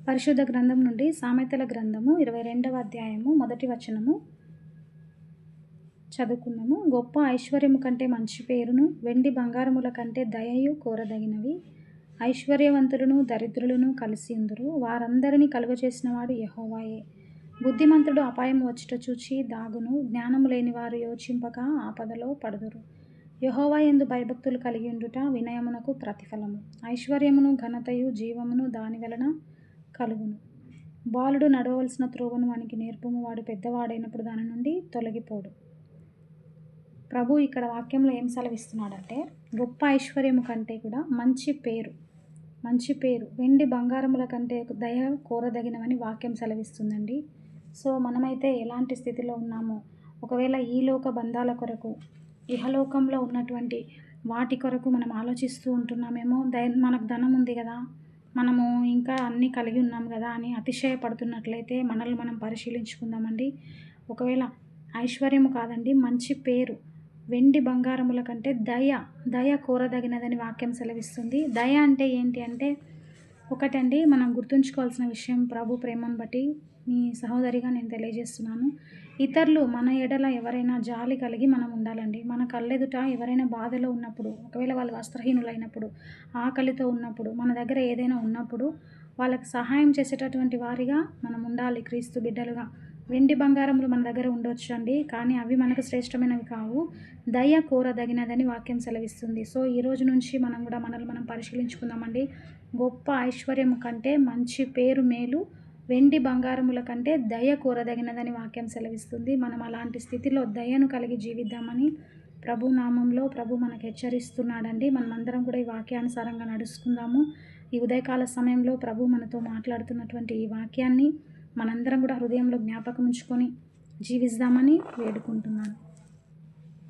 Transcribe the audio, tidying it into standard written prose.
పరిశుద్ధ గ్రంథం నుండి సామెతల గ్రంథము 22వ అధ్యాయము 1వ వచనము చదువుకుందాము. గొప్ప ఐశ్వర్యము కంటే మంచి పేరును, వెండి బంగారముల కంటే దయయు కోరదగినవి. ఐశ్వర్యవంతులను దరిద్రులను కలిసి ఉందురు, వారందరినీ కలుగచేసినవాడు యెహోవాయే. బుద్ధిమంతుడు అపాయము వచ్చుట చూచి దాగును, జ్ఞానము లేనివారు యోచింపక ఆపదలో పడుదురు. యెహోవా యందు భయభక్తులు కలిగి ఉండుట వినయమునకు ప్రతిఫలము. ఐశ్వర్యమును ఘనతయు జీవమును దాని వలన కలుగును. బాలుడు నడవవలసిన త్రోవను వానికి నేర్పుము, వాడు పెద్దవాడైనప్పుడు దాని నుండి తొలగిపోడు. ప్రభు ఇక్కడ వాక్యంలో ఏం సెలవిస్తున్నాడంటే, గొప్ప ఐశ్వర్యము కంటే కూడా మంచి పేరు వెండి బంగారముల కంటే దయ కోరదగినవని వాక్యం సెలవిస్తుందండి. సో మనమైతే ఎలాంటి స్థితిలో ఉన్నామో, ఒకవేళ ఈ లోక బంధాల కొరకు, ఇహలోకంలో ఉన్నటువంటి వాటి కొరకు మనం ఆలోచిస్తూ ఉంటున్నామేమో. మనకు ధనం ఉంది కదా, మనము ఇంకా అన్నీ కలిగి ఉన్నాం కదా అని అతిశయపడుతున్నట్లయితే మనల్ని మనం పరిశీలించుకుందామండి. ఒకవేళ ఐశ్వర్యము కాదండి, మంచి పేరు, వెండి బంగారముల కంటే దయ కోరదగినదని వాక్యం సెలవిస్తుంది. దయ అంటే ఏంటి అంటే, ఒకటండి మనం గుర్తుంచుకోవాల్సిన విషయం, ప్రభు ప్రేమను బట్టి మీ సహోదరిగా నేను తెలియజేస్తున్నాను. ఇతరులు మన ఎడల ఎవరైనా జాలి కలిగి మనం ఉండాలండి. మన కళ్ళెదుట ఎవరైనా బాధలో ఉన్నప్పుడు, ఒకవేళ వాళ్ళు వస్త్రహీనులైనప్పుడు, ఆకలితో ఉన్నప్పుడు, మన దగ్గర ఏదైనా ఉన్నప్పుడు వాళ్ళకి సహాయం చేసేటటువంటి వారిగా మనం ఉండాలి. క్రీస్తు బిడ్డలుగా వెండి బంగారములు మన దగ్గర ఉండొచ్చు అండి, కానీ అవి మనకు శ్రేష్టమైనవి కావు. దయ కోరదగినదని వాక్యం సెలవిస్తుంది. సో ఈ రోజు నుంచి మనం కూడా మనల్ని మనం పరిశీలించుకుందామండి. గొప్ప ఐశ్వర్యము కంటే మంచి పేరు మేలు, వెండి బంగారముల కంటే దయ కోరదగినదని వాక్యం సెలవిస్తుంది. మనం అలాంటి స్థితిలో దయను కలిగి జీవిద్దామని ప్రభు నామంలో ప్రభు మనకు హెచ్చరిస్తున్నాడండి. మనమందరం కూడా ఈ వాక్యానుసారంగా నడుచుకుందాము. ఈ ఉదయకాల సమయంలో ప్రభు మనతో మాట్లాడుతున్నటువంటి ఈ వాక్యాన్ని మనందరం కూడా హృదయంలో జ్ఞాపకం ఉంచుకొని జీవిద్దామని వేడుకుంటున్నాను.